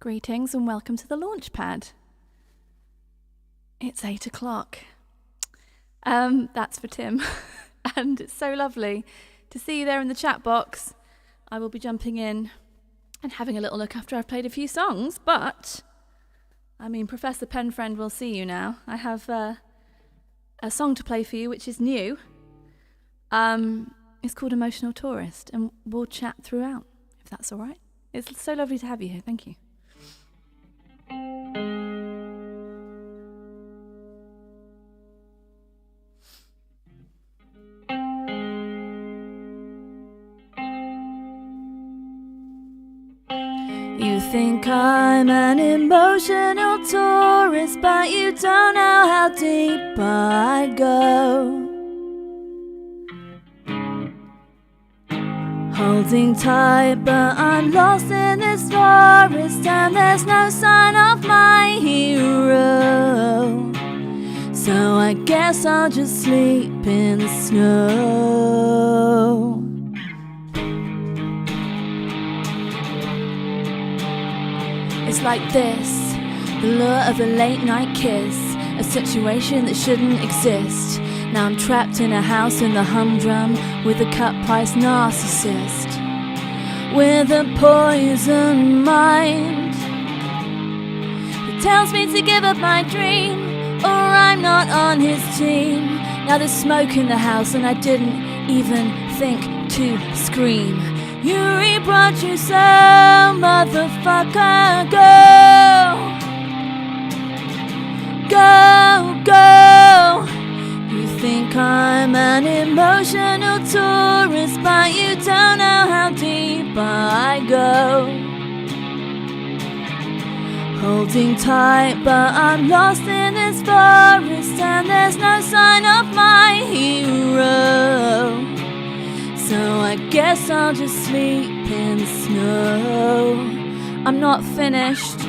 Greetings and welcome to the Launchpad. It's 8 o'clock. That's for Tim. And it's so lovely to see you there in the chat box. I will be jumping in and having a little look after I've played a few songs, but Professor Penfriend will see you now. I have a song to play for you which is new. It's called Emotional Tourist, and we'll chat throughout, if that's all right. It's so lovely to have you here. Thank you. You think I'm an emotional tourist, but you don't know how deep I go. Holding tight, but I'm lost in this forest, and there's no sign of my hero. So I guess I'll just sleep in the snow. It's like this, the lure of a late night kiss, a situation that shouldn't exist. Now I'm trapped in a house in the humdrum with a cut-price narcissist, with a poison mind. He tells me to give up my dream, or I'm not on his team. Now there's smoke in the house and I didn't even think to scream. You brought you so, motherfucker, go, go, go. You think I'm an emotional tourist, but you don't know how deep I go. Holding tight, but I'm lost in this forest, and there's no sign of my hero. So I guess I'll just sleep in the snow. I'm not finished.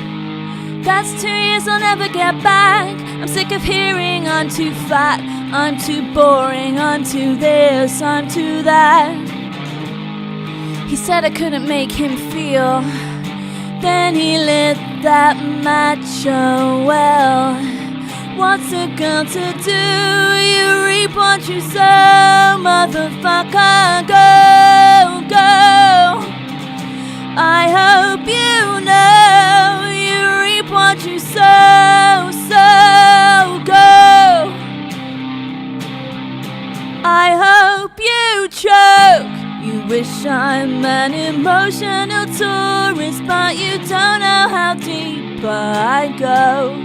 That's 2 years I'll never get back. I'm sick of hearing I'm too fat, I'm too boring, I'm too this, I'm too that. He said I couldn't make him feel. Then he lit that macho well. What's a girl to do? You reap what you sow, motherfucker, go, go. I hope you know you reap what you sow, so go. I hope you choke. You wish I'm an emotional tourist, but you don't know how deep I go.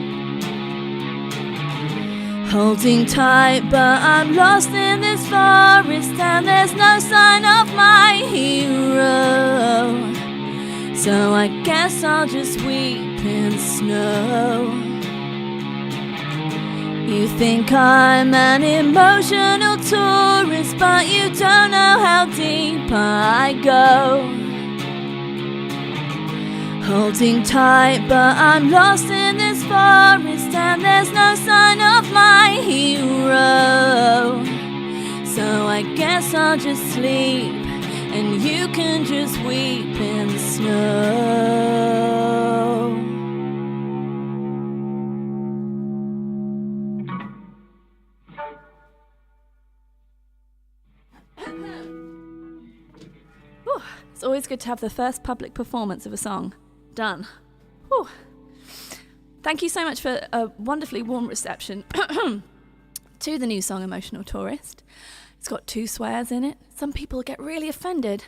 Holding tight, but I'm lost in this forest, and there's no sign of my hero. So I guess I'll just weep in the snow. You think I'm an emotional tourist, but you don't know how deep I go. Holding tight, but I'm lost in this forest, and there's no sign of my hero. So I guess I'll just sleep, and you can just weep in the snow. Ooh, it's always good to have the first public performance of a song done. Whew. Thank you so much for a wonderfully warm reception to the new song Emotional Tourist. It's got 2 swears in it. Some people get really offended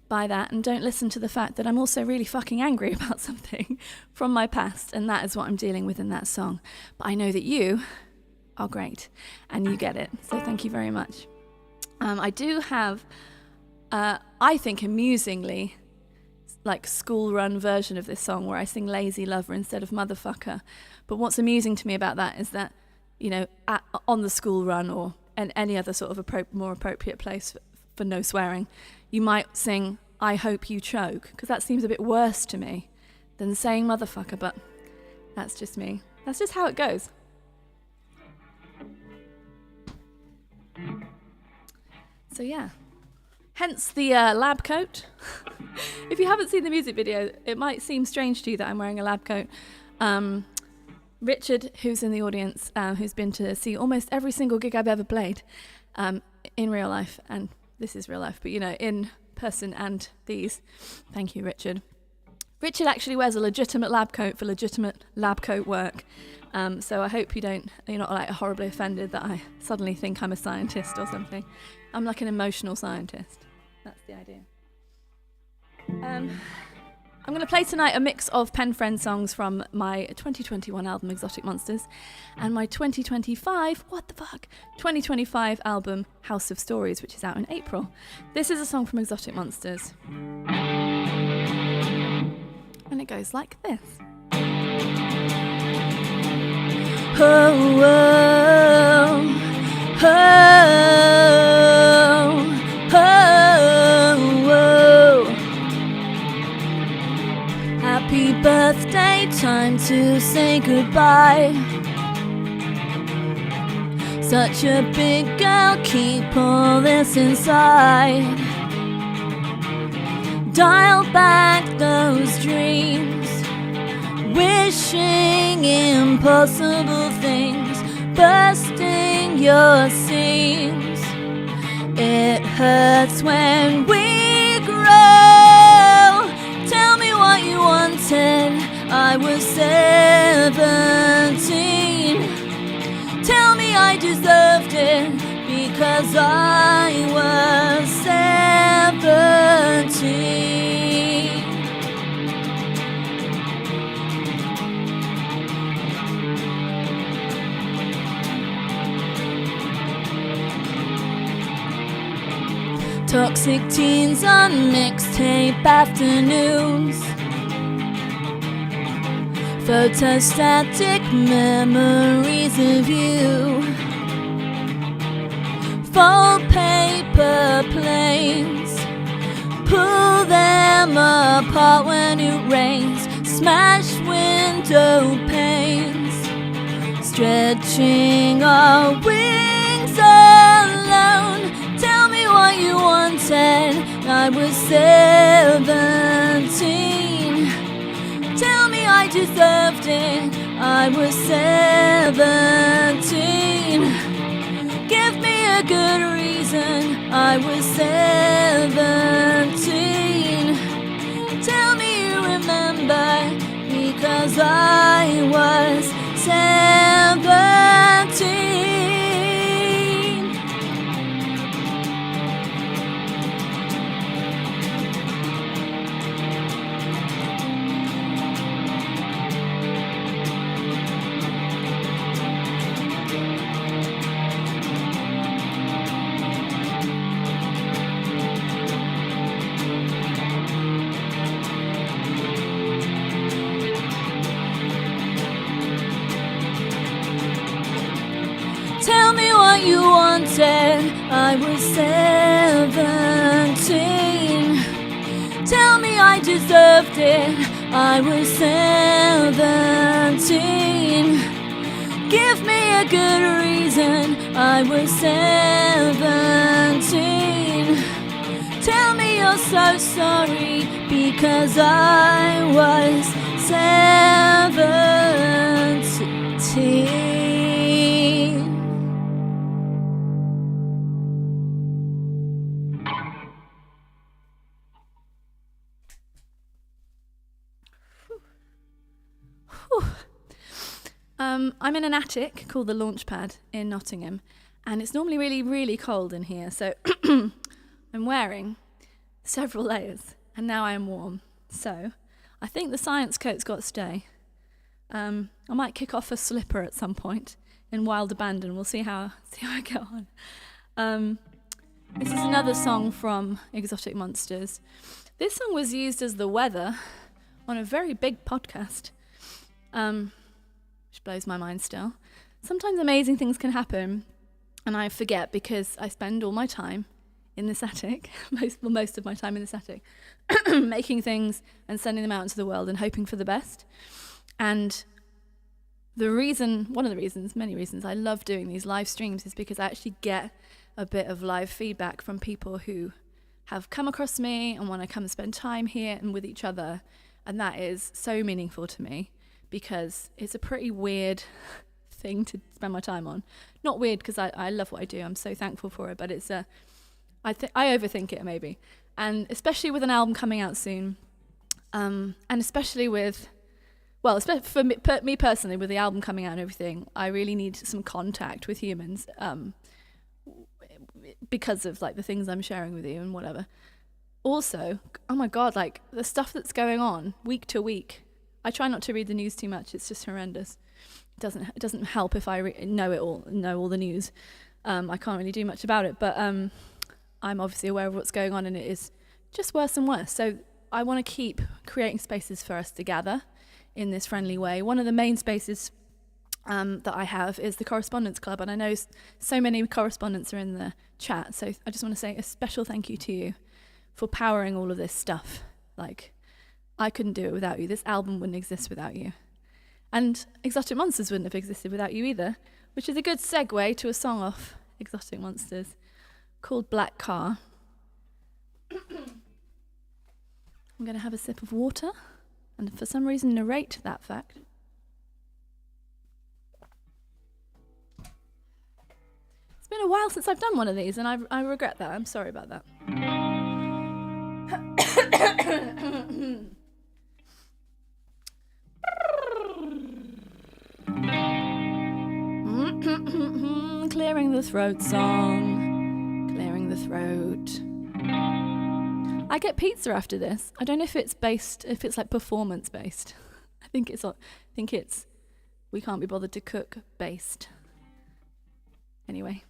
by that and don't listen to the fact that I'm also really fucking angry about something from my past, and that is what I'm dealing with in that song. But I know that you are great and you get it, so thank you very much. I do have, I think amusingly, like school-run version of this song where I sing Lazy Lover instead of Motherfucker. But what's amusing to me about that is that, you know, on the school run or in any other sort of more appropriate place for no swearing, you might sing I Hope You Choke, because that seems a bit worse to me than saying Motherfucker, but that's just me. That's just how it goes. So yeah, Hence the lab coat. If you haven't seen the music video, it might seem strange to you that I'm wearing a lab coat. Richard, who's in the audience, who's been to see almost every single gig I've ever played in real life, and this is real life, but in person and these. Thank you, Richard. Richard actually wears a legitimate lab coat for legitimate lab coat work. So I hope you're not like horribly offended that I suddenly think I'm a scientist or something. I'm like an emotional scientist. That's the idea. I'm going to play tonight a mix of PENFRIEND songs from my 2021 album Exotic Monsters and my 2025 album House of Stories, which is out in April. This is a song from Exotic Monsters. And it goes like this. Oh, oh, oh, oh, oh. Happy birthday, time to say goodbye. Such a big girl, keep all this inside. Dial back those dreams, wishing impossible things, bursting your seams. It hurts when we grow. Tell me what you wanted, I was 17. Tell me I deserved it, because I was 17. Toxic teens on mixtape afternoons, photostatic memories of you, full paper planes, pull them apart when it rains, smash window panes, stretching our wings alone. Tell me what you wanted, I was 17. Tell me I deserved it, I was 17. Give me a good reason, I was 17. Tell me you remember, because I was 17. Tell me what you wanted, I was 17. Tell me I deserved it, I was 17. Give me a good reason, I was 17. Tell me you're so sorry, because I was 17. I'm in an attic called the Launchpad in Nottingham, and it's normally really, really cold in here, so I'm wearing several layers, and now I am warm. So I think the science coat's got to stay. I might kick off a slipper at some point in wild abandon. We'll see how I get on. This is another song from Exotic Monsters. This song was used as the weather on a very big podcast. Which blows my mind still. Sometimes amazing things can happen, and I forget because I spend all my time in this attic, most of my time in this attic, making things and sending them out into the world and hoping for the best. And one of the reasons, many reasons I love doing these live streams is because I actually get a bit of live feedback from people who have come across me and want to come and spend time here and with each other. And that is so meaningful to me because it's a pretty weird thing to spend my time on. Not weird because I love what I do. I'm so thankful for it, but it's I overthink it maybe. And especially with an album coming out soon, and especially with, well, especially for me personally, with the album coming out and everything, I really need some contact with humans because of like the things I'm sharing with you and whatever. Also, oh my God, like the stuff that's going on week to week. I try not to read the news too much. It's just horrendous. It doesn't help if I know all the news. I can't really do much about it, but I'm obviously aware of what's going on, and it is just worse and worse. So I want to keep creating spaces for us to gather in this friendly way. One of the main spaces that I have is the Correspondence Club, and I know so many correspondents are in the chat, so I just want to say a special thank you to you for powering all of this stuff. Like, I couldn't do it without you. This album wouldn't exist without you. And Exotic Monsters wouldn't have existed without you either, which is a good segue to a song off Exotic Monsters called Black Car. I'm going to have a sip of water and for some reason narrate that fact. It's been a while since I've done one of these and I regret that. I'm sorry about that. Clearing the throat song. Clearing the throat. I get pizza after this. I don't know if it's like performance based. I think it's we can't be bothered to cook based. Anyway.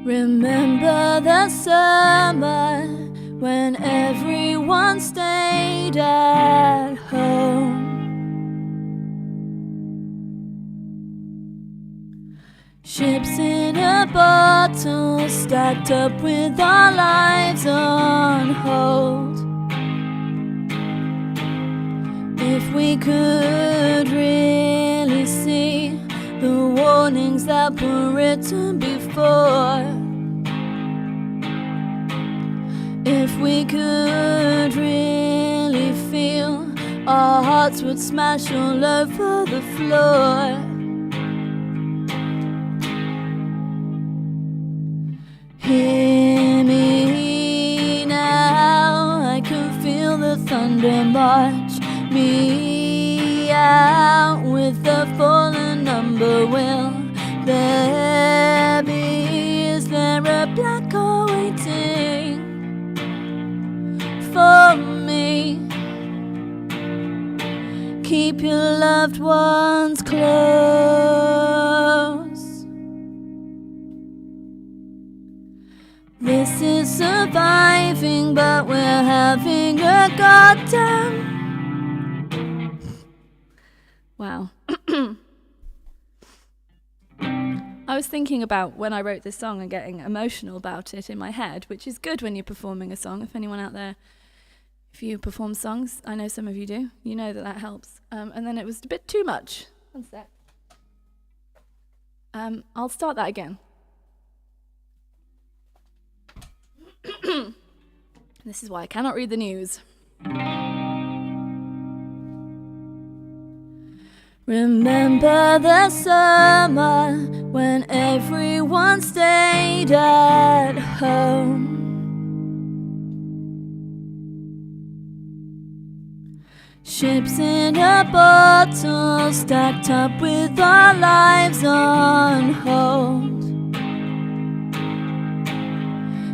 Remember the summer when everyone stayed at home. Ships in a bottle stacked up with our lives on hold. If we could really see the warnings that were written before, if we could really feel, our hearts would smash all over the floor. Hear me now, I can feel the thunder march me out with the fallen number. Will there be, is there a black car waiting for me? Keep your loved ones close. This is surviving, but we're having a goddamn... Wow. I was thinking about when I wrote this song and getting emotional about it in my head, which is good when you're performing a song. If anyone out there, if you perform songs, I know some of you do, you know that helps. And then it was a bit too much. One sec. I'll start that again. This is why I cannot read the news. Remember the summer when everyone stayed at home. Ships in a bottle stacked up with our lives on hold.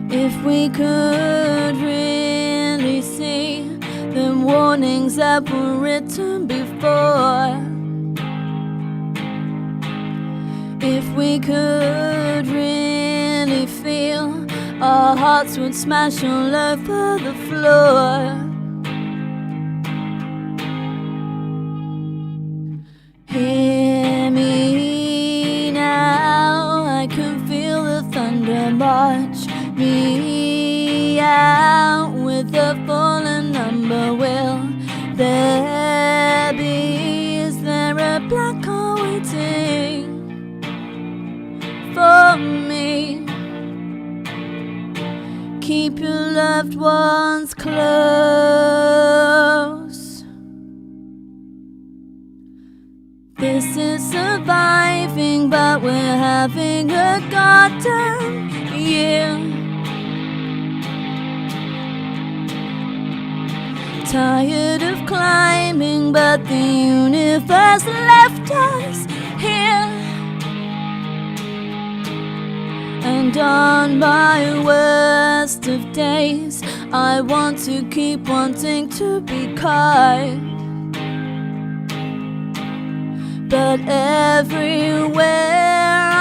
If we could really see the warnings that were written before, if we could really feel, our hearts would smash all over the floor. Hear me now, I can feel the thunder march me out with the fallen number. Will there be, is there a black car waiting for me? loved ones close. This is surviving, but we're having a goddamn year. Tired of climbing, but the universe left us here. And on my worst of days, I want to keep wanting to be kind. But everywhere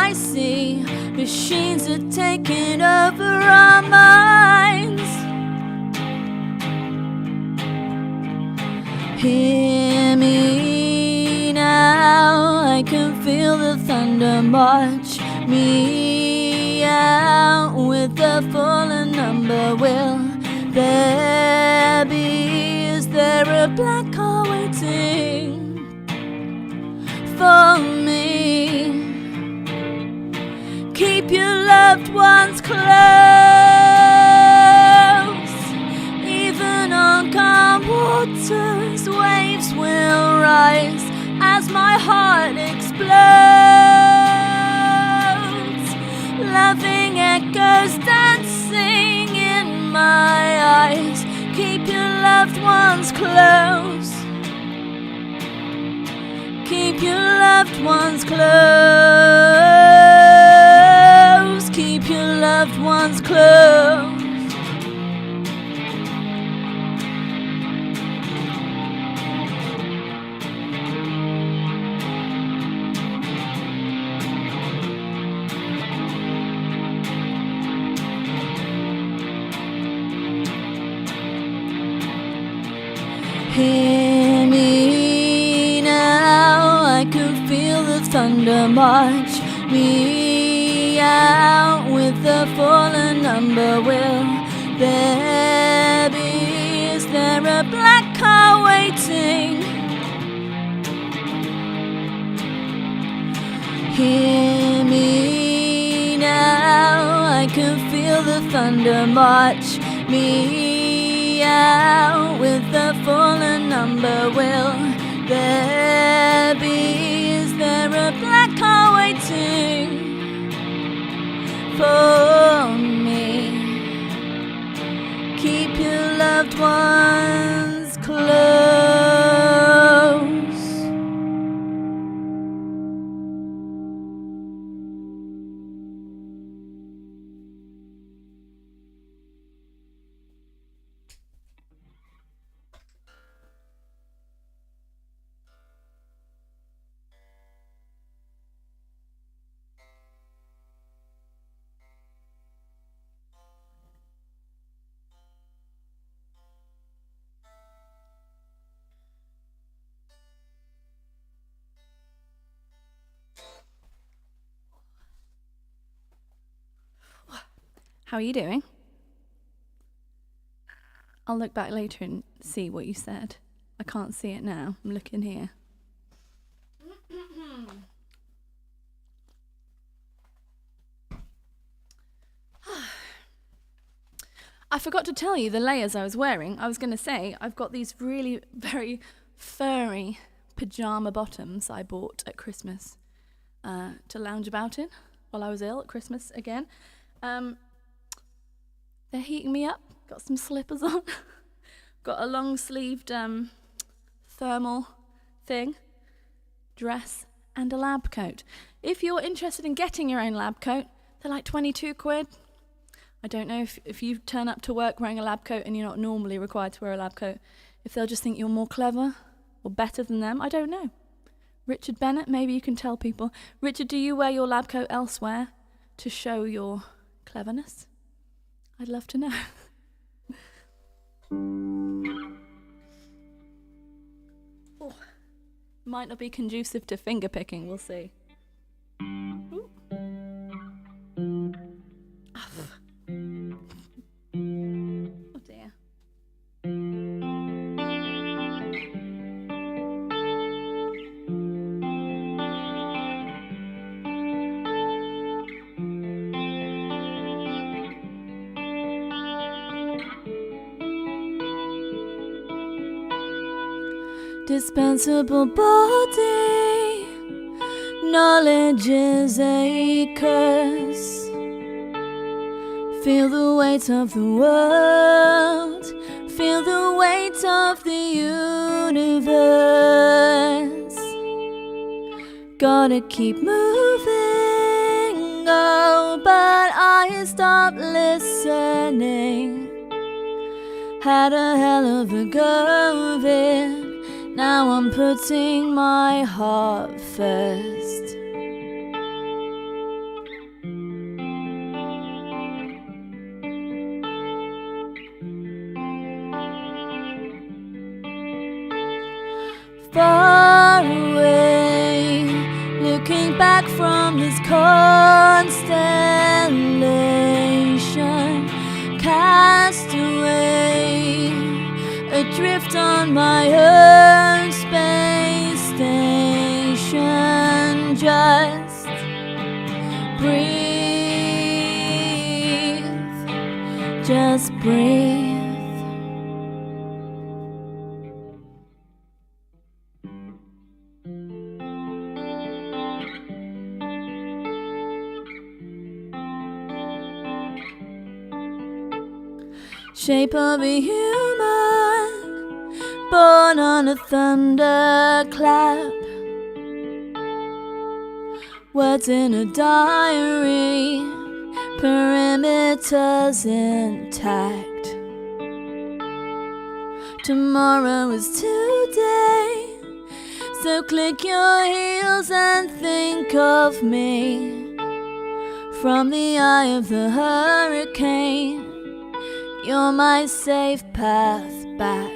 I see, machines are taking over our minds. Hear me now, I can feel the thunder march me out. With the fallen number, will there be? Is there a black car waiting for me? Keep your loved ones close. Even on calm waters, waves will rise as my heart explodes. Loving echoes dancing in my eyes. Keep your loved ones close. Keep your loved ones close. Keep your loved ones close. Hear me now, I can feel the thunder march me out. With the fallen number, will there be? Is there a black car waiting? Hear me now, I can feel the thunder march me out. With the fallen number, will there be? Is there a black car waiting for me? Keep your loved ones close. How are you doing? I'll look back later and see what you said. I can't see it now. I'm looking here. I forgot to tell you the layers I was wearing. I was going to say, I've got these really very furry pyjama bottoms I bought at Christmas to lounge about in while I was ill at Christmas again. They're heating me up. Got some slippers on. Got a long-sleeved thermal thing, dress, and a lab coat. If you're interested in getting your own lab coat, they're like 22 quid. I don't know if you turn up to work wearing a lab coat and you're not normally required to wear a lab coat, if they'll just think you're more clever or better than them. I don't know. Richard Bennett, maybe you can tell people. Richard, do you wear your lab coat elsewhere to show your cleverness? I'd love to know. Oh, might not be conducive to finger picking, we'll see. Ooh. Oh dear. dispensable body. Knowledge is a curse. Feel the weight of the world, feel the weight of the universe. Gotta keep moving, oh, but I stopped listening. Had a hell of a go of it. Now I'm putting my heart first. Far away, looking back from this constellation, cast away, adrift on my own space station. Just breathe, just breathe. Shape of a human, born on a thunderclap. Words in a diary, perimeters intact. Tomorrow is today, so click your heels and think of me. From the eye of the hurricane, you're my safe path back.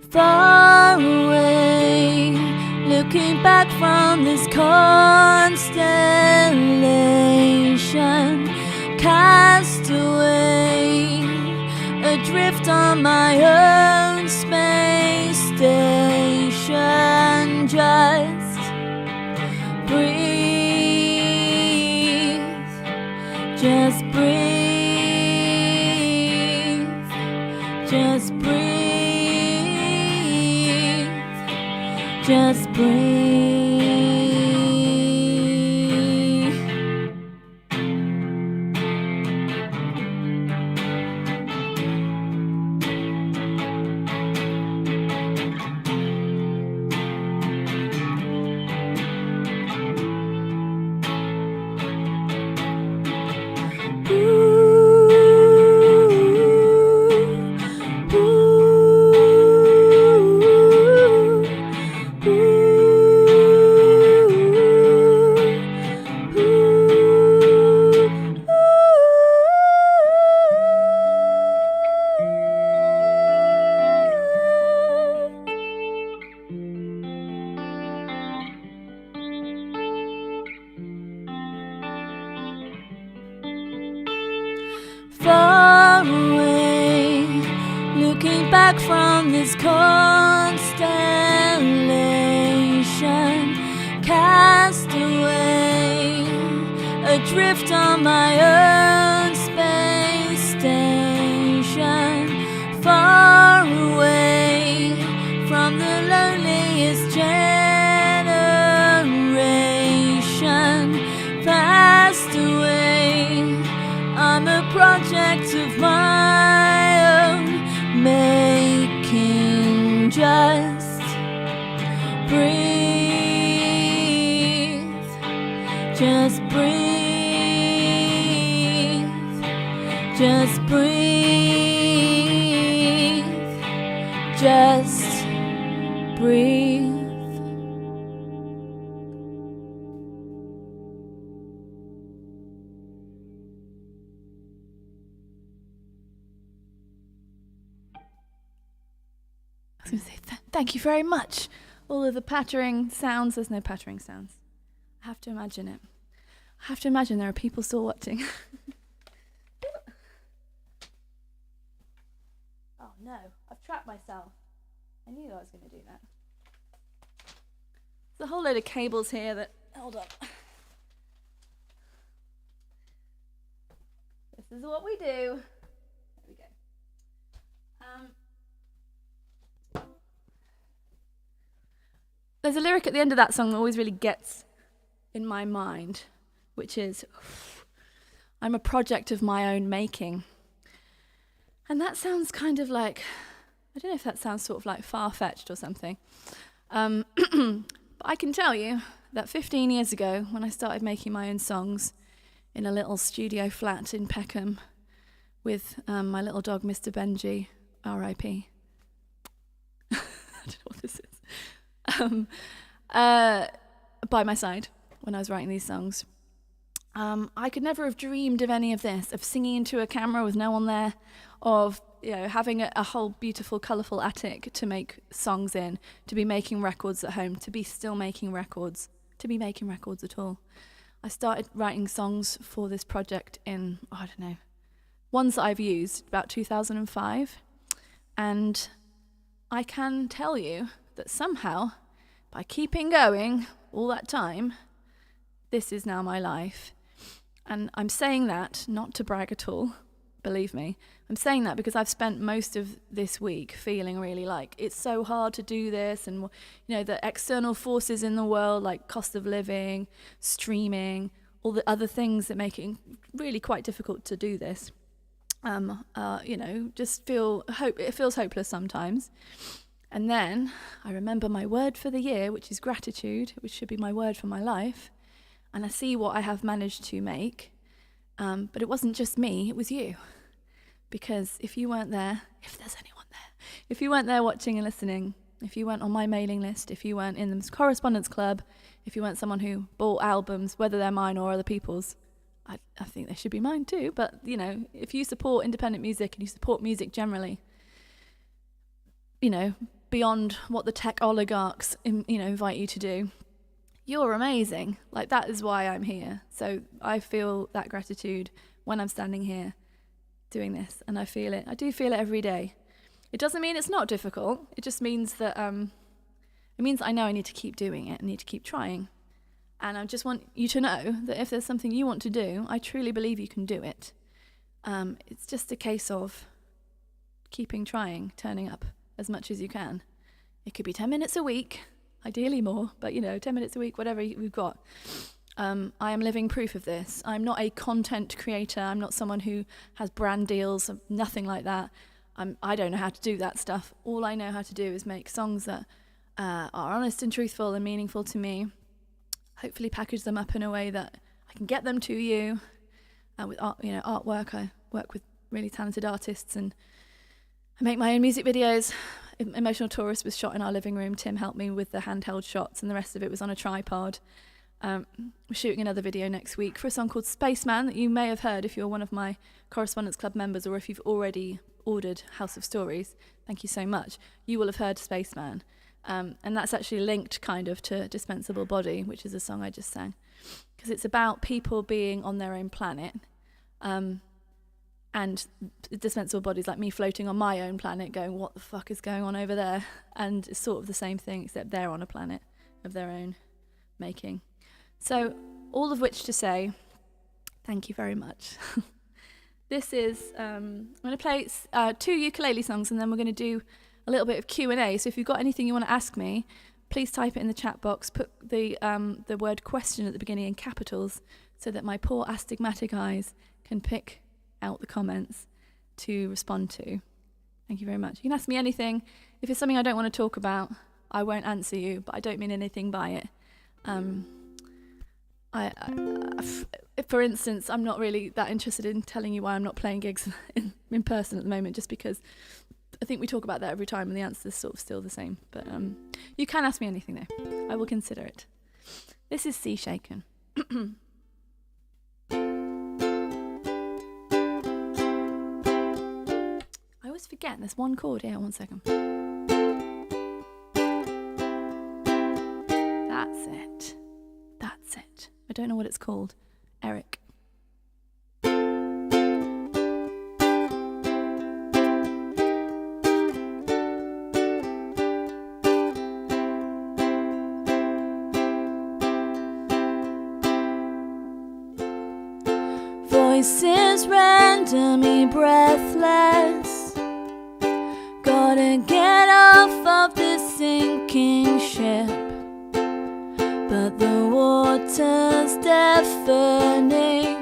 Far away, looking back from this constellation, cast away, adrift on my own space station. Just breathe, just breathe, just breathe, just breathe. Far away, looking back from this constellation, cast away, adrift on my own space station. Far away from the loneliest generation, fast away, I'm a project of my own making. Just breathe, just breathe, just breathe, just breathe. I was going to say thank you very much. All of the pattering sounds. There's no pattering sounds. I have to imagine it. I have to imagine there are people still watching. Oh no, I've trapped myself. I knew I was going to do that. There's a whole load of cables here that... Hold on. This is what we do. There we go. There's a lyric at the end of that song that always really gets in my mind, which is, I'm a project of my own making. And that sounds kind of like, I don't know if that sounds sort of like far-fetched or something. But I can tell you that 15 years ago, when I started making my own songs in a little studio flat in Peckham with my little dog, Mr. Benji, R.I.P. I don't know what this is. By my side when I was writing these songs. I could never have dreamed of any of this, of singing into a camera with no one there, of having a whole beautiful, colourful attic to make songs in, to be making records at home, to be still making records, to be making records at all. I started writing songs for this project in, I don't know, ones that I've used, about 2005. And I can tell you that somehow, by keeping going all that time, this is now my life. And I'm saying that not to brag at all, believe me. I'm saying that because I've spent most of this week feeling really like it's so hard to do this, and the external forces in the world like cost of living, streaming, all the other things that make it really quite difficult to do this. Just it feels hopeless sometimes. And then I remember my word for the year, which is gratitude, which should be my word for my life. And I see what I have managed to make. But it wasn't just me, it was you. Because if you weren't there, if there's anyone there, if you weren't there watching and listening, if you weren't on my mailing list, if you weren't in the correspondence club, if you weren't someone who bought albums, whether they're mine or other people's, I think they should be mine too. But, if you support independent music and you support music generally, beyond what the tech oligarchs, invite you to do, you're amazing. Like, that is why I'm here. So I feel that gratitude when I'm standing here doing this, and I feel it. I do feel it every day. It doesn't mean it's not difficult. It just means that it means I know I need to keep doing it. I need to keep trying. And I just want you to know that if there's something you want to do, I truly believe you can do it. It's just a case of keeping trying, turning up as much as you can. It could be 10 minutes a week, ideally more, but 10 minutes a week, whatever we've got. I am living proof of this. I'm not a content creator. I'm not someone who has brand deals, nothing like that. I don't know how to do that stuff. All I know how to do is make songs that are honest and truthful and meaningful to me. Hopefully package them up in a way that I can get them to you. With art, artwork, I work with really talented artists, and I make my own music videos. Emotional Tourist was shot in our living room. Tim helped me with the handheld shots, and the rest of it was on a tripod. We're shooting another video next week for a song called Spaceman that you may have heard if you're one of my Correspondence Club members, or if you've already ordered House of Stories. Thank you so much. You will have heard Spaceman. And that's actually linked kind of to Dispensable Body, which is a song I just sang. Because it's about people being on their own planet. And Dispensable Bodies, like me floating on my own planet going, what the fuck is going on over there? And it's sort of the same thing, except they're on a planet of their own making. So, all of which to say, thank you very much. This is, I'm going to play 2 ukulele songs, and then we're going to do a little bit of Q&A. So if you've got anything you want to ask me, please type it in the chat box. Put the word question at the beginning in capitals so that my poor astigmatic eyes can pick out the comments to respond to. Thank you very much. You can ask me anything. If it's something I don't want to talk about, I won't answer you, but I don't mean anything by it. For instance, I'm not really that interested in telling you why I'm not playing gigs in person at the moment, just because I think we talk about that every time and the answer is sort of still the same. But you can ask me anything though. I will consider it. This is Sea Shaken. I always forget there's one chord here. 1 second. That's it. That's it. I don't know what it's called. Eric. For voices render me breathless. Gotta get off of this sinking ship, but the water's deafening.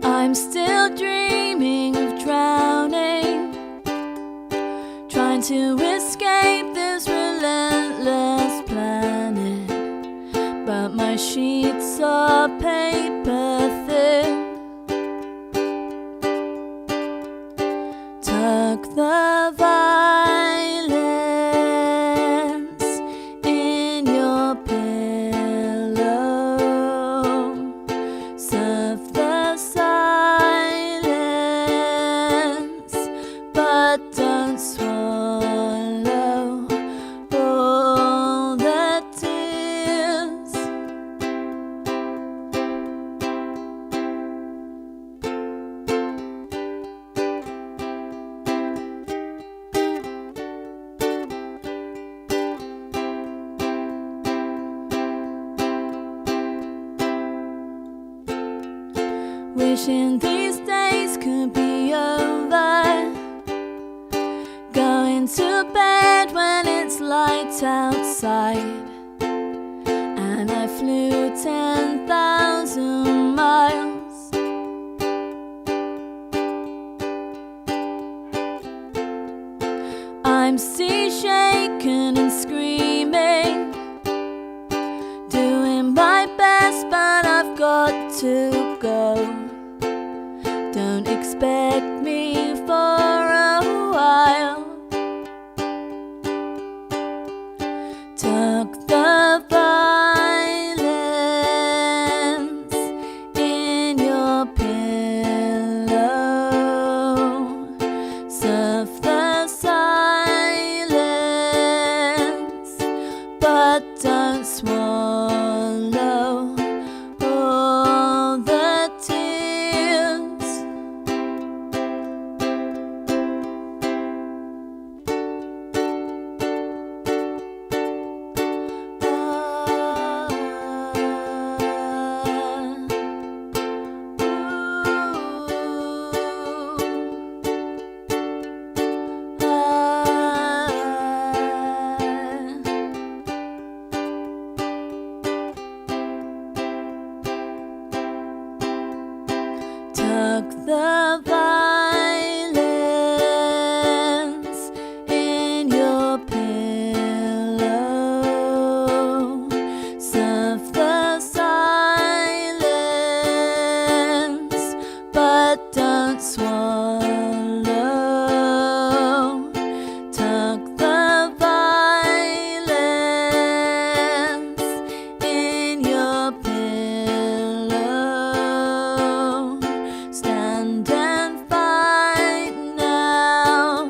I'm still dreaming of drowning, trying to escape this relentless planet, but my sheets are paper thin. Tuck the violence in your pillow, surf the silence, but don't swallow all the tears. Wishing these days could be over, going to bed when it's light outside, and I flew 10,000 miles. I'm sea shaken and screaming, doing my best, but I've got to go. Don't expect me for a while. Tuck the violence in your pillow, surf the silence, but don't swallow all the tears. Tuck the violence in your pillow, surf the silence, but don't swallow. Tuck the violence in your pillow. Stand and fight now,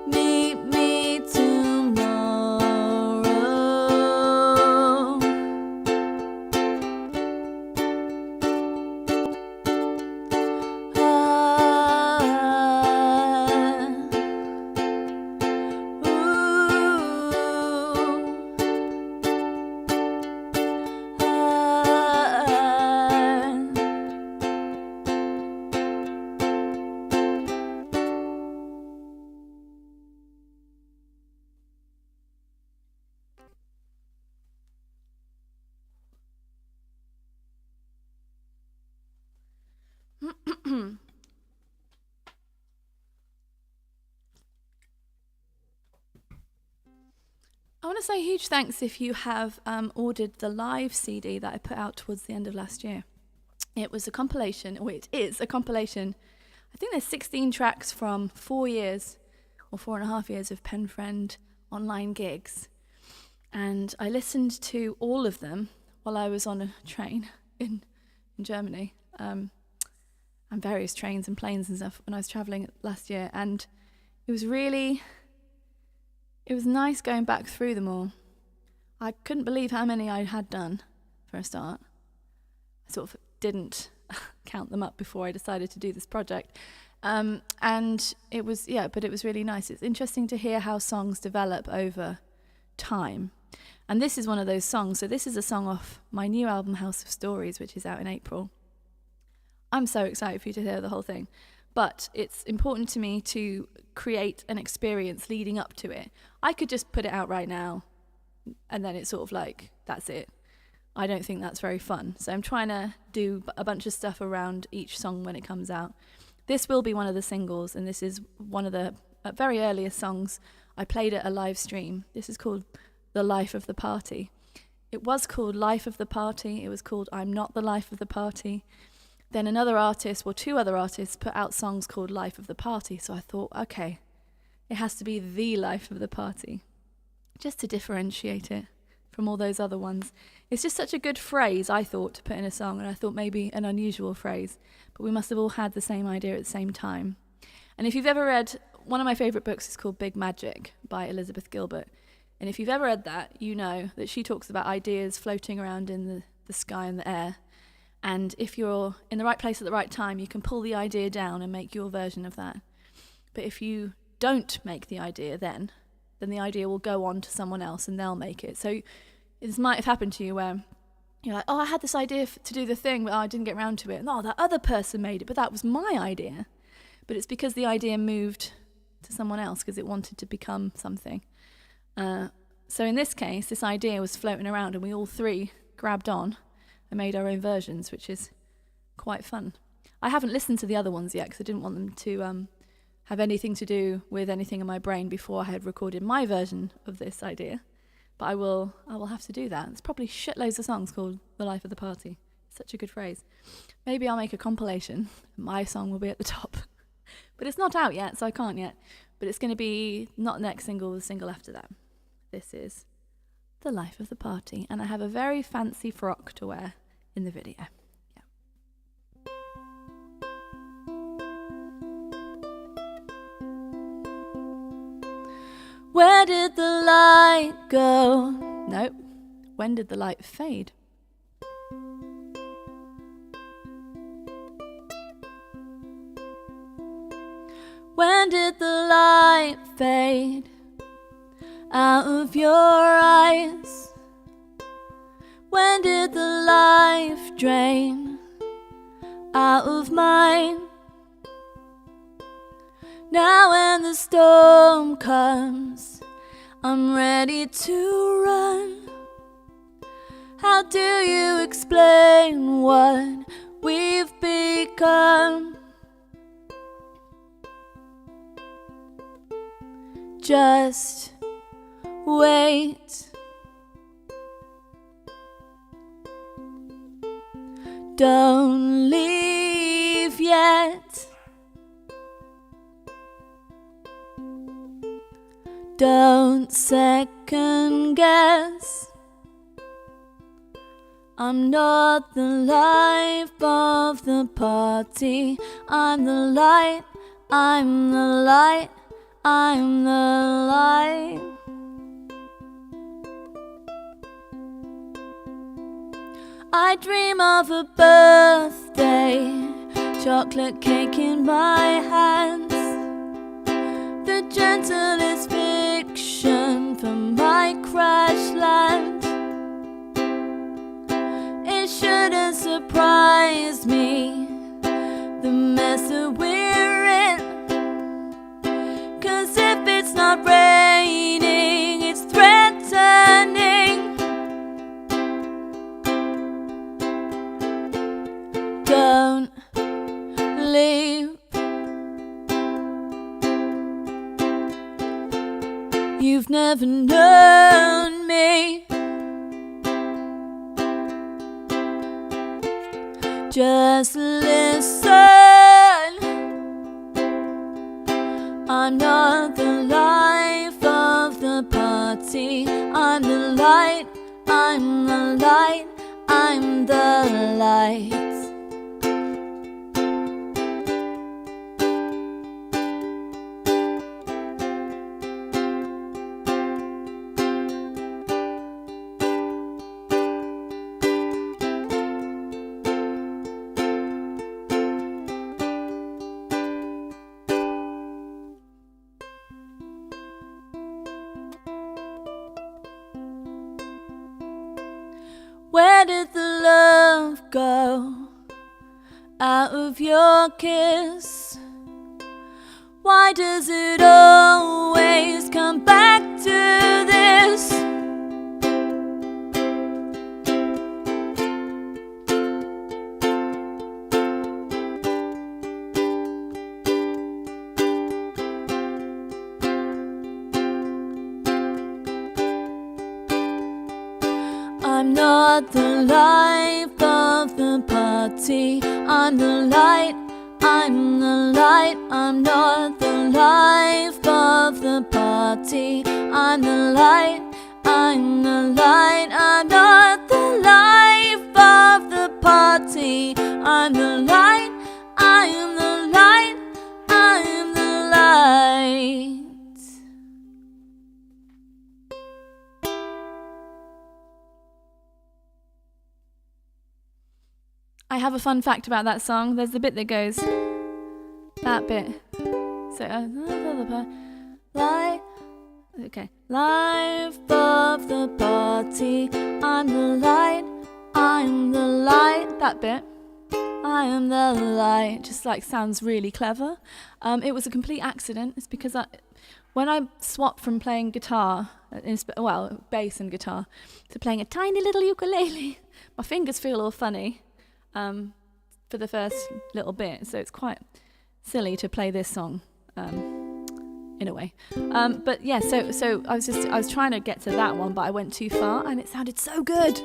meet me tomorrow. I want to say huge thanks if you have ordered the live CD that I put out towards the end of last year. It was a compilation, or it is a compilation. I think there's 16 tracks from 4 years or 4.5 years of PENFRIEND online gigs. And I listened to all of them while I was on a train in Germany, and various trains and planes and stuff when I was traveling last year. And it was nice going back through them all. I couldn't believe how many I had done for a start. I sort of didn't count them up before I decided to do this project. And it was really nice. It's interesting to hear how songs develop over time And this is one of those songs. So this is a song off my new album, House of Stories, which is out in April. I'm so excited for you to hear the whole thing. But it's important to me to create an experience leading up to it. I could just put it out right now, and then it's sort of like, that's it. I don't think that's very fun. So I'm trying to do a bunch of stuff around each song when it comes out. This will be one of the singles, and this is one of the very earliest songs I played at a live stream. This is called The Life of the Party. It was called Life of the Party. It was called I'm Not the Life of the Party. Then another artist, well, two other artists, put out songs called Life of the Party. So I thought, okay, it has to be The Life of the Party, just to differentiate it from all those other ones. It's just such a good phrase, I thought, to put in a song, and I thought maybe an unusual phrase, but we must have all had the same idea at the same time. And if you've ever read, one of my favourite books is called Big Magic by Elizabeth Gilbert, and if you've ever read that, you know that she talks about ideas floating around in the sky and the air, and if you're in the right place at the right time, you can pull the idea down and make your version of that. But if you don't make the idea then the idea will go on to someone else and they'll make it. So this might have happened to you where you're like, oh, I had this idea to do the thing, but I didn't get around to it. And that other person made it, but that was my idea. But it's because the idea moved to someone else because it wanted to become something. So in this case, this idea was floating around and we all three grabbed on and made our own versions, which is quite fun. I haven't listened to the other ones yet because I didn't want them to have anything to do with anything in my brain before I had recorded my version of this idea. But I will have to do that. There's probably shitloads of songs called The Life of the Party. Such a good phrase. Maybe I'll make a compilation. My song will be at the top. But it's not out yet, so I can't yet. But it's going to be not the next single, the single after that. This is The Life of the Party. And I have a very fancy frock to wear in the video. Where did the light go? Nope. When did the light fade? When did the light fade out of your eyes? When did the life drain out of mine? Now when the storm comes, I'm ready to run. How do you explain what we've become? Just wait. Don't leave yet. Don't second guess. I'm not the life of the party. I'm the light, I'm the light, I'm the light. I dream of a birthday, chocolate cake in my hands, the gentlest fiction from my crash land. It shouldn't surprise me, the mess that we're in, 'cause if it's not raining, it's threatening. Don't leave. You've never known me. Just listen. I'm not the life of the party. I'm the light, I'm the light, I'm the light. Where did the love go out of your kiss? Why does it always come back to this? I'm not the life of the party. I'm the light, I'm the light. I'm not the life of the party. I'm the light, I'm the light. I'm not the life of the party. I'm the light, I am the light, I am the light. I have a fun fact about that song. There's the bit that goes, that bit. So, life, okay. Life of the party. I'm the light, I'm the light. That bit. I am the light. Just like sounds really clever. It was a complete accident. It's because when I swapped from playing guitar, bass and guitar, to playing a tiny little ukulele, my fingers feel all funny. For the first little bit, so it's quite silly to play this song in a way, but yeah, so I was trying to get to that one, but I went too far and it sounded so good.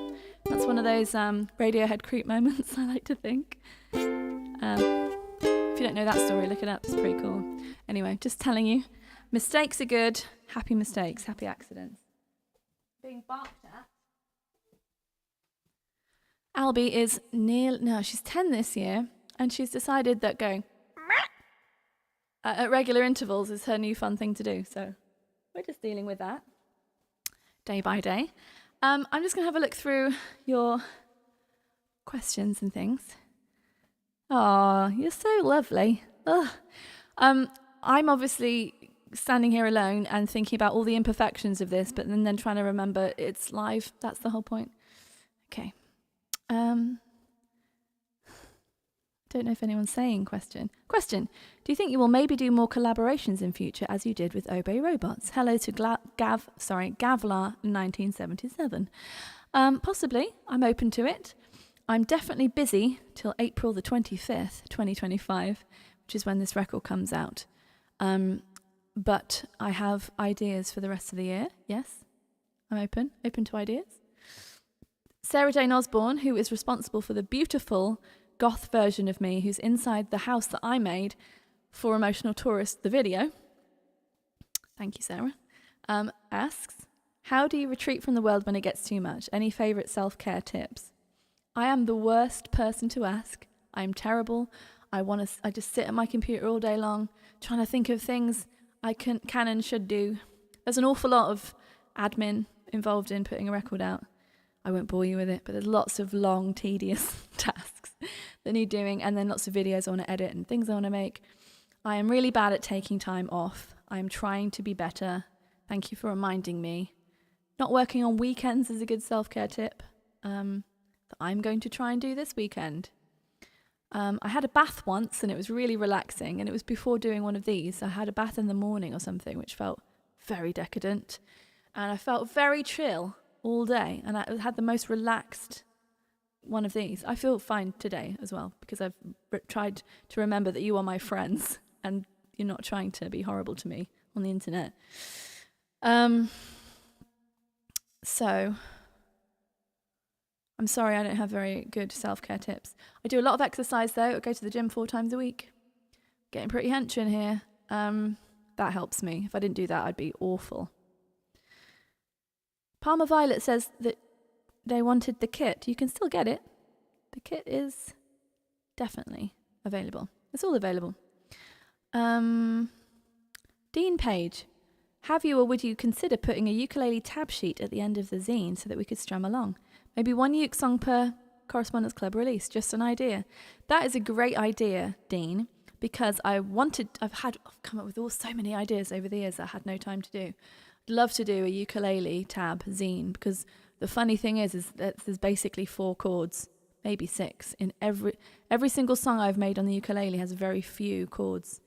That's one of those Radiohead creep moments, I like to think. If you don't know that story, look it up, it's pretty cool. Anyway, just telling you, mistakes are good. Happy mistakes, happy accidents. Being barked at. Albie is she's 10 this year, and she's decided that going at regular intervals is her new fun thing to do. So we're just dealing with that day by day. I'm just going to have a look through your questions and things. Oh, you're so lovely. Ugh. I'm obviously standing here alone and thinking about all the imperfections of this, but then trying to remember it's live. That's the whole point. Okay. Don't know if anyone's saying question. Do you think you will maybe do more collaborations in future as you did with Obey Robots? Hello to Gavlar 1977. Possibly. I'm open to it. I'm definitely busy till April the 25th, 2025, which is when this record comes out. But I have ideas for the rest of the year. Yes, I'm open to ideas. Sarah Jane Osborne, who is responsible for the beautiful goth version of me who's inside the house that I made for Emotional Tourist, the video. Thank you, Sarah. Asks, how do you retreat from the world when it gets too much? Any favourite self-care tips? I am the worst person to ask. I'm terrible. I just sit at my computer all day long trying to think of things I can and should do. There's an awful lot of admin involved in putting a record out. I won't bore you with it, but there's lots of long, tedious tasks that need doing, and then lots of videos I want to edit and things I want to make. I am really bad at taking time off. I'm trying to be better. Thank you for reminding me. Not working on weekends is a good self-care tip that I'm going to try and do this weekend. I had a bath once, and it was really relaxing, and it was before doing one of these. I had a bath in the morning or something, which felt very decadent, and I felt very chill all day, and I had the most relaxed one of these. I feel fine today as well, because I've tried to remember that you are my friends and you're not trying to be horrible to me on the internet. So I'm sorry I don't have very good self-care tips. I do a lot of exercise though. I go to the gym 4 times a week. Getting pretty hench in here. That helps me. If I didn't do that, I'd be awful. Palmer Violet says that they wanted the kit. You can still get it. The kit is definitely available. It's all available. Dean Page, have you or would you consider putting a ukulele tab sheet at the end of the zine so that we could strum along? Maybe one uke song per Correspondence Club release. Just an idea. That is a great idea, Dean, because I've come up with so many ideas over the years that I had no time to do. Love to do a ukulele tab zine because the funny thing is that there's basically 4 chords, maybe 6 in every single song I've made on the ukulele has very few chords,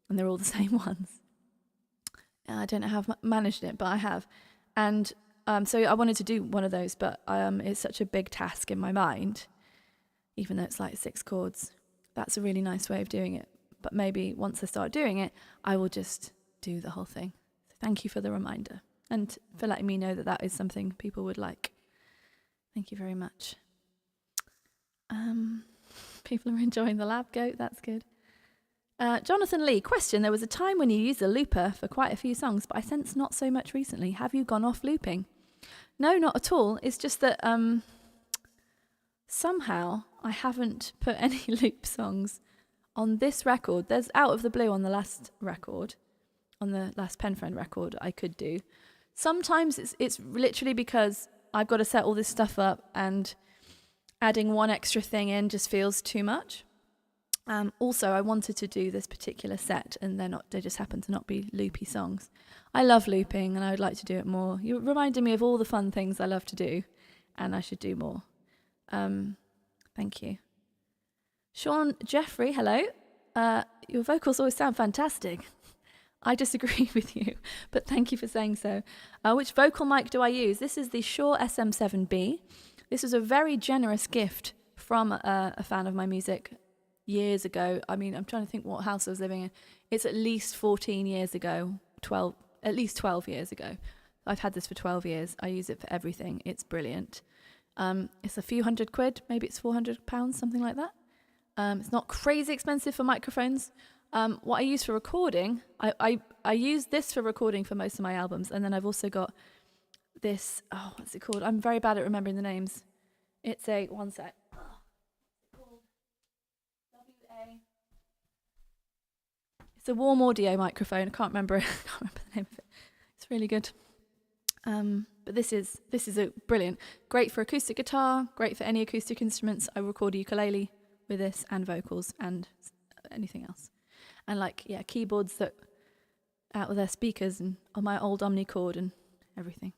and they're all the same ones. I don't know how I've managed it, but I have. And so I wanted to do one of those, but it's such a big task in my mind, even though it's like 6 chords. That's a really nice way of doing it. But maybe once I start doing it, I will just do the whole thing. So thank you for the reminder and for letting me know that that is something people would like. Thank you very much. People are enjoying the lab goat. That's good. Jonathan Lee, question. There was a time when you used a looper for quite a few songs, but I sense not so much recently. Have you gone off looping? No, not at all. It's just that somehow I haven't put any loop songs on this record. There's Out of the Blue on the last record, on the last PENFRIEND record I could do. Sometimes it's literally because I've got to set all this stuff up and adding one extra thing in just feels too much. Also, I wanted to do this particular set and they just happen to not be loopy songs. I love looping and I would like to do it more. You're reminding me of all the fun things I love to do and I should do more. Thank you. Sean Jeffrey, hello. Your vocals always sound fantastic. I disagree with you, but thank you for saying so. Which vocal mic do I use? This is the Shure SM7B. This was a very generous gift from a fan of my music years ago. I mean, I'm trying to think what house I was living in. It's at least 14 years ago, at least 12 years ago. I've had this for 12 years. I use it for everything. It's brilliant. It's a few £100, maybe it's £400, something like that. It's not crazy expensive for microphones. What I use for recording, I use this for recording for most of my albums, and then I've also got this, what's it called? I'm very bad at remembering the names. It's one sec. It's a warm audio microphone. I can't remember the name of it. It's really good. But this is a brilliant, great for acoustic guitar, great for any acoustic instruments. I record a ukulele with this and vocals and anything else. And keyboards that out with their speakers and on my old Omnichord and everything.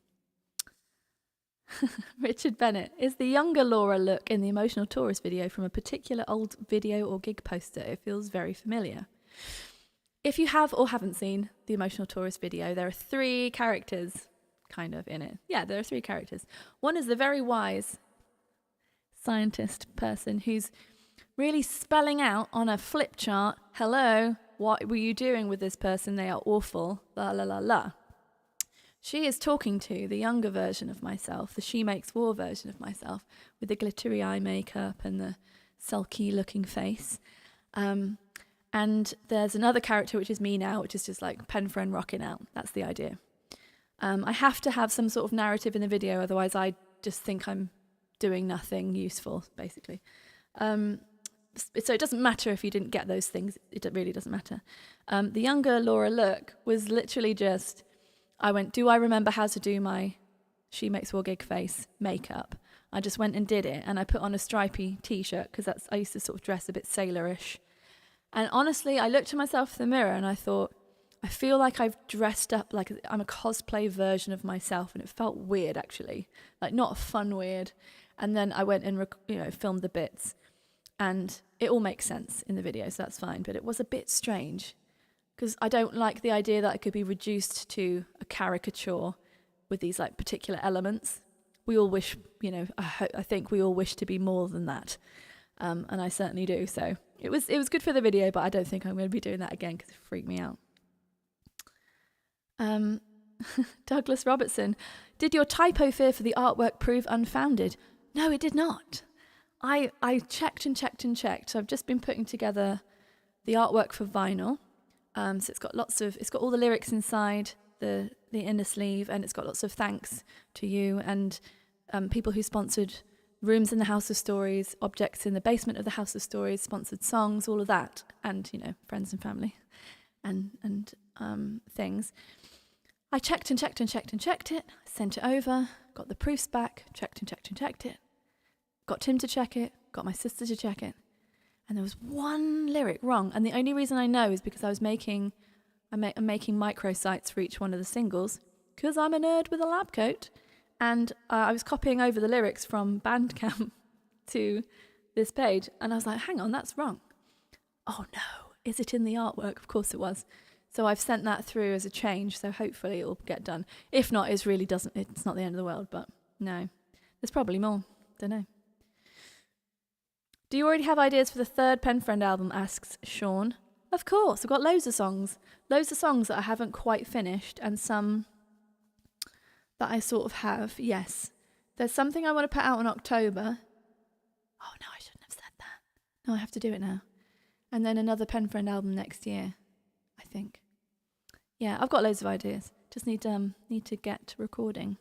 Richard Bennett, is the younger Laura look in the Emotional Tourist video from a particular old video or gig poster? It feels very familiar. If you have or haven't seen the Emotional Tourist video, there are 3 characters kind of in it. Yeah, there are 3 characters. One is the very wise scientist person who's really spelling out on a flip chart, hello, what were you doing with this person? They are awful, la la la la. She is talking to the younger version of myself, the She Makes War version of myself, with the glittery eye makeup and the sulky looking face. And there's another character, which is me now, which is just like PENFRIEND rocking out. That's the idea. I have to have some sort of narrative in the video, otherwise I just think I'm doing nothing useful, basically. So it doesn't matter if you didn't get those things. It really doesn't matter. The younger Laura look was literally just, I went, do I remember how to do my She Makes War gig face makeup? I just went and did it, and I put on a stripy t-shirt because I used to sort of dress a bit sailorish. And honestly, I looked at myself in the mirror and I thought, I feel like I've dressed up like I'm a cosplay version of myself, and it felt weird actually, like not fun weird. And then I went and filmed the bits, and it all makes sense in the video, so that's fine. But it was a bit strange because I don't like the idea that I could be reduced to a caricature with these like particular elements. We all wish, I think we all wish to be more than that, and I certainly do. So it was good for the video, but I don't think I'm going to be doing that again because it freaked me out. Douglas Robertson, did your typo fear for the artwork prove unfounded? No, it did not. I checked and checked and checked. So I've just been putting together the artwork for vinyl. So it's got all the lyrics inside the inner sleeve, and it's got lots of thanks to you and people who sponsored rooms in the House of Stories, objects in the basement of the House of Stories, sponsored songs, all of that, and friends and family and things. I checked and checked and checked and checked it, sent it over, got the proofs back, checked and checked and checked it, got Tim to check it, got my sister to check it, and there was one lyric wrong. And the only reason I know is because I'm making microsites for each one of the singles, because I'm a nerd with a lab coat, And I was copying over the lyrics from Bandcamp to this page, and I was like, hang on, that's wrong. Oh no, is it in the artwork? Of course it was. So I've sent that through as a change, so hopefully it'll get done. If not, it's not the end of the world, but no. There's probably more. Don't know. Do you already have ideas for the third PENFRIEND album, asks Sean. Of course, I've got loads of songs. Loads of songs that I haven't quite finished, and some that I sort of have, yes. There's something I want to put out in October. Oh no, I shouldn't have said that. No, I have to do it now. And then another PENFRIEND album next year, I think. Yeah, I've got loads of ideas. Just need to get recording.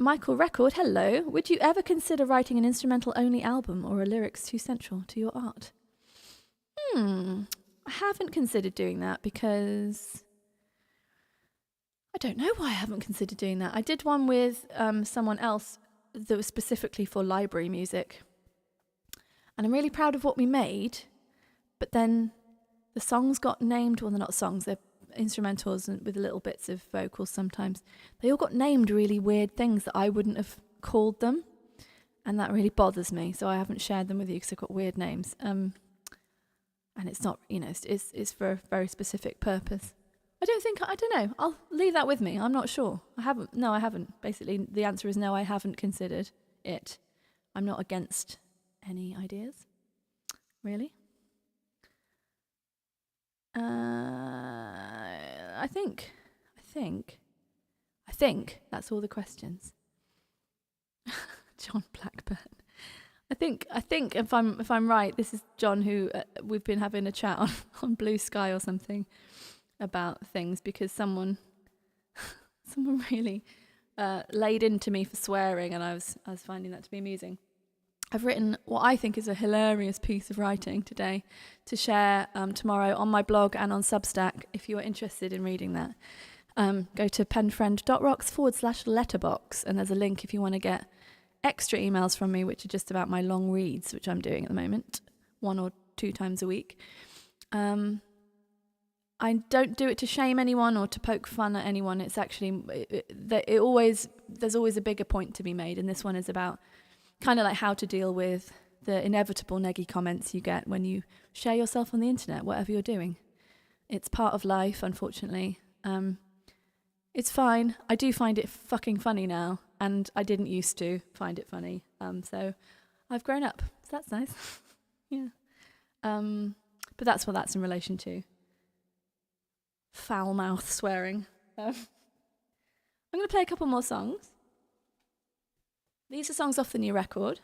Michael Record, hello. Would you ever consider writing an instrumental-only album, or are lyrics too central to your art? I haven't considered doing that because I don't know why I haven't considered doing that. I did one with someone else that was specifically for library music. And I'm really proud of what we made, but then the songs got named, well, they're not songs, they're instrumentals and with little bits of vocals sometimes. They all got named really weird things that I wouldn't have called them, and that really bothers me, so I haven't shared them with you because they've got weird names. And it's not, it's for a very specific purpose. I don't know, I'll leave that with me, I'm not sure. I haven't. Basically, the answer is no, I haven't considered it. I'm not against any ideas, really. I think that's all the questions. John Blackburn. I think if I'm right, this is John who we've been having a chat on Blue Sky or something about things, because someone really laid into me for swearing, and I was finding that to be amusing. I've written what I think is a hilarious piece of writing today to share tomorrow on my blog and on Substack. If you are interested in reading that, go to penfriend.rocks/letterbox, and there's a link if you want to get extra emails from me, which are just about my long reads, which I'm doing at the moment, 1 or 2 times a week. I don't do it to shame anyone or to poke fun at anyone. It's actually, there's always a bigger point to be made, and this one is about kind of like how to deal with the inevitable neggy comments you get when you share yourself on the internet, whatever you're doing. It's part of life, unfortunately. It's fine. I do find it fucking funny now, and I didn't used to find it funny. So I've grown up. So that's nice. Yeah. But that's what that's in relation to. Foul mouth swearing. I'm going to play a couple more songs. These are songs off the new record.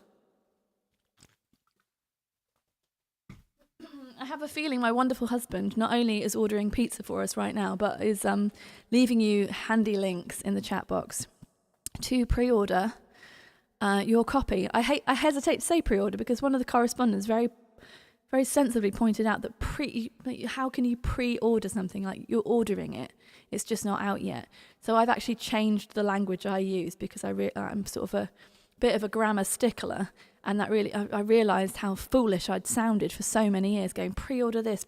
I have a feeling my wonderful husband not only is ordering pizza for us right now, but is leaving you handy links in the chat box to pre-order your copy. I hesitate to say pre-order because one of the correspondents very sensibly pointed out that how can you pre-order something? Like, you're ordering it, it's just not out yet. So I've actually changed the language I use because I'm sort of a bit of a grammar stickler, and that really I realised how foolish I'd sounded for so many years, going pre-order this.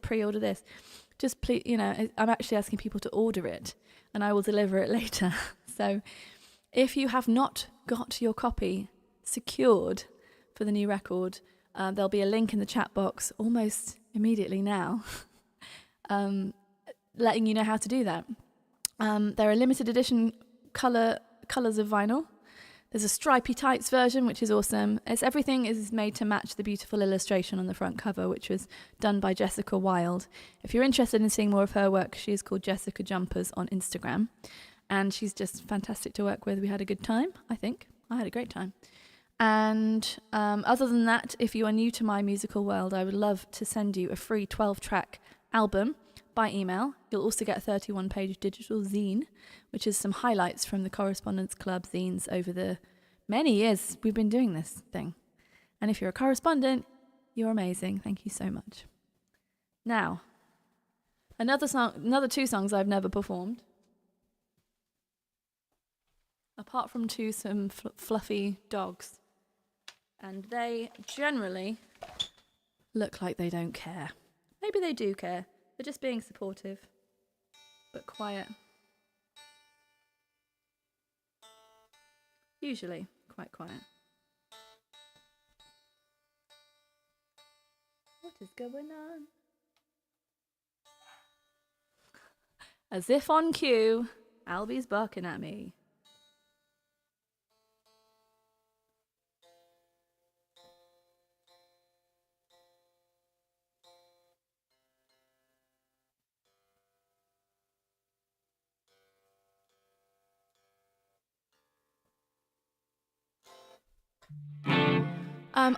Just please, I'm actually asking people to order it, and I will deliver it later. So if you have not got your copy secured for the new record, there'll be a link in the chat box almost immediately now, letting you know how to do that. There are limited edition colours of vinyl. There's a stripy tights version, which is awesome. Everything is made to match the beautiful illustration on the front cover, which was done by Jessica Wilde. If you're interested in seeing more of her work, she is called Jessica Jumpers on Instagram. And she's just fantastic to work with. We had a good time, I think. I had a great time. And other than that, if you are new to my musical world, I would love to send you a free 12-track album by email. You'll also get a 31-page digital zine, which is some highlights from the Correspondence Club zines over the many years we've been doing this thing. And if you're a correspondent, you're amazing. Thank you so much. Now, another 2 songs I've never performed. Apart from some fluffy dogs. And they generally look like they don't care. Maybe they do care. They're just being supportive, but quiet. Usually quite quiet. What is going on? As if on cue, Albie's barking at me.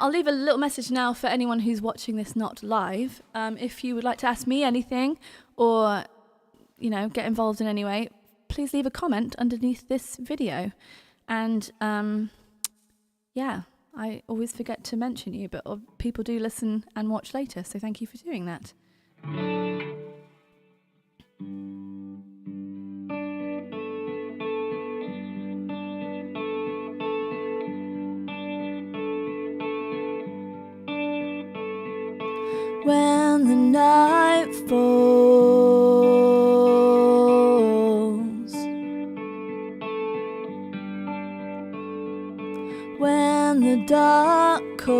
I'll leave a little message now for anyone who's watching this not live. If you would like to ask me anything or, get involved in any way, please leave a comment underneath this video. And I always forget to mention you, but people do listen and watch later, so thank you for doing that. When the night falls, when the dark calls,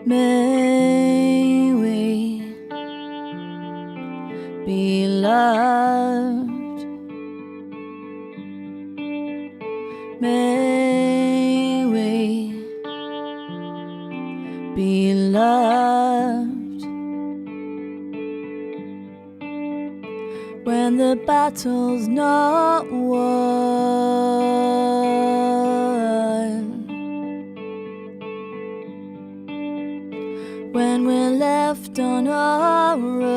may we be loved. May we be loved when the battle's not won, when we're left on our own.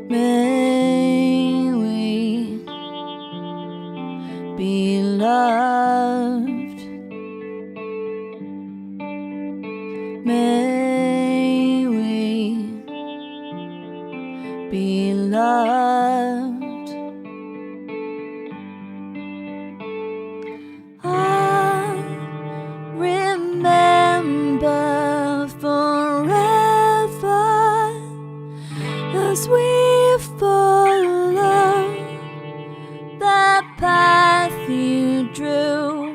May we be loved. May we be loved. I remember forever as we follow the path you drew.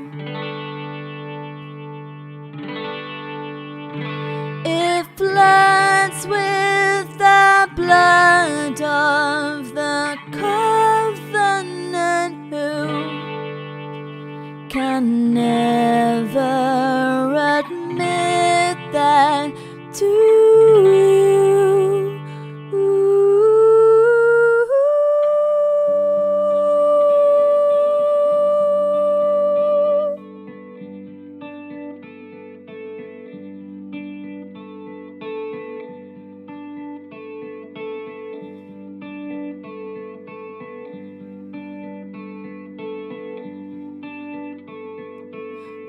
It floods with the blood of the covenant who can never admit that to you.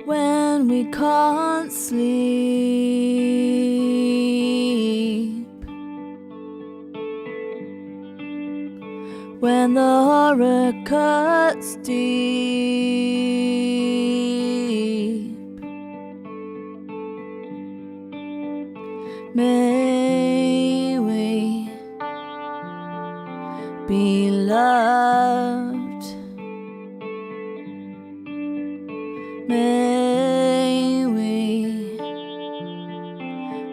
When we can't sleep, when the horror cuts deep, may we be loved. May we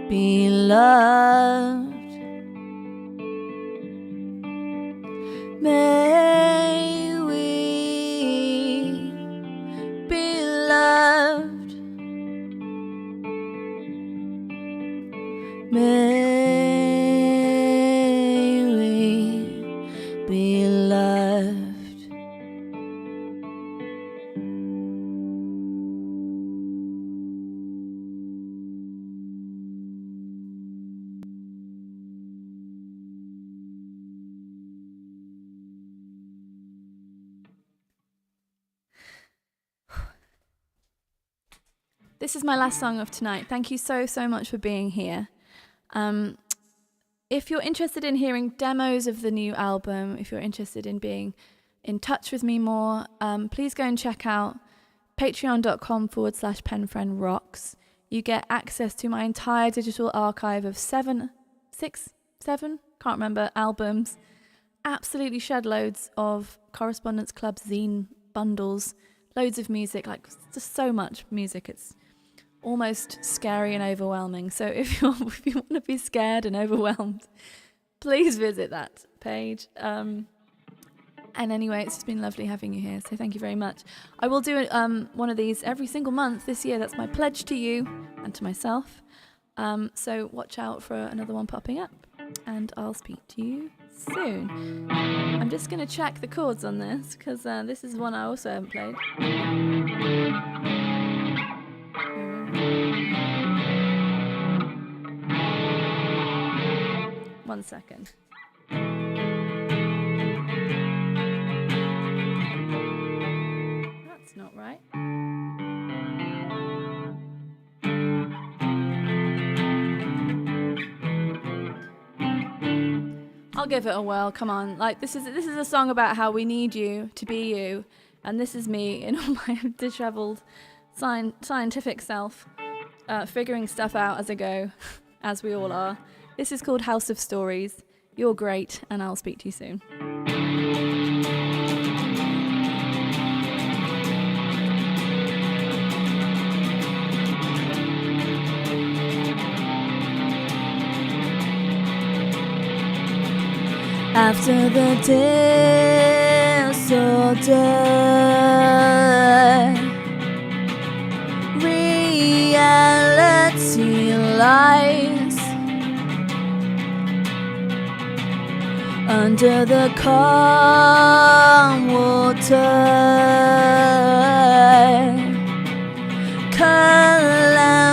be loved. May we be loved. May we be loved. This is my last song of tonight. Thank you so much for being here. If you're interested in hearing demos of the new album, if you're interested in being in touch with me more, please go and check out patreon.com/penfriendrocks. you get access to my entire digital archive of 7, can't remember, albums. Absolutely shed loads of Correspondence Club zine bundles, loads of music, like just so much music. It's almost scary and overwhelming. So if you want to be scared and overwhelmed, please visit that page. And anyway, it's just been lovely having you here, so thank you very much. I will do one of these every single month this year. That's my pledge to you and to myself. So watch out for another one popping up, and I'll speak to you soon. I'm just going to check the chords on this, because this is one I also haven't played. 1 second. That's not right. I'll give it a whirl. Come on, like this is a song about how we need you to be you, and this is me in all my dishevelled scientific self, figuring stuff out as I go, as we all are. This is called House of Stories. You're great, and I'll speak to you soon. After the disorder, reality lies under the calm water. Calamity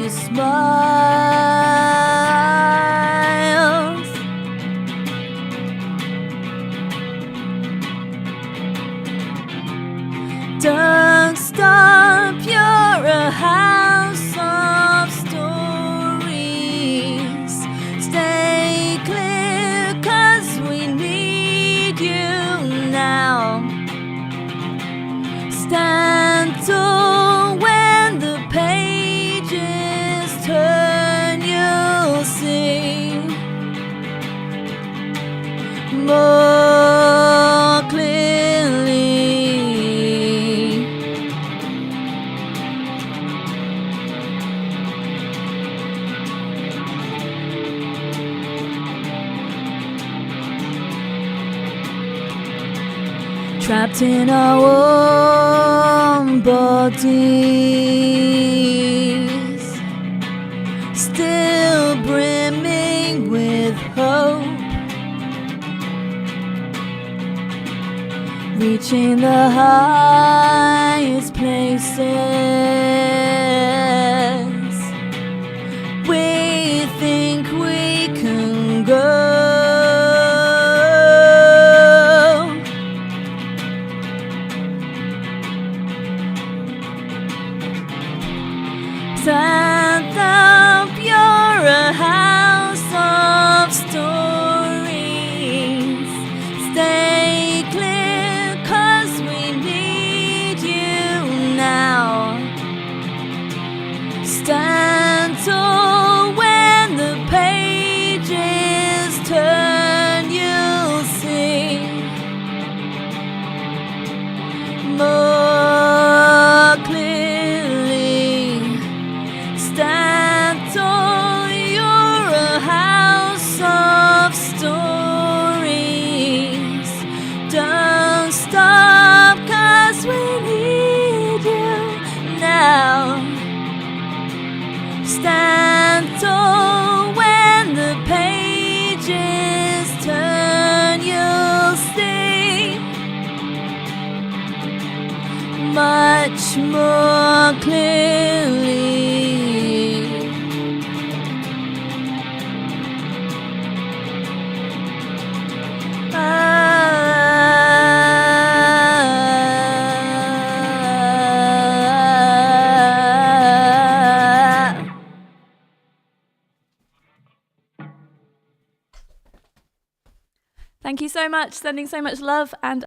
smiles. Don't stop, you're a house of stories. Stay clear, 'cause we need you now. Stand tall when the pages turn, you'll see more clearly. Trapped in our own bodies, still brimming with hope, reaching the highest places. We think we can go. Stand up, you're a house of stories. Stay clear, 'cause we need you now. Stand tall when the pages turn, you'll see more clearly. Stand tall, you're a house of stories. Don't stop, 'cause we need you now. Stand tall when the pages turn, you'll see much more clearly. Thank you so much, sending so much love and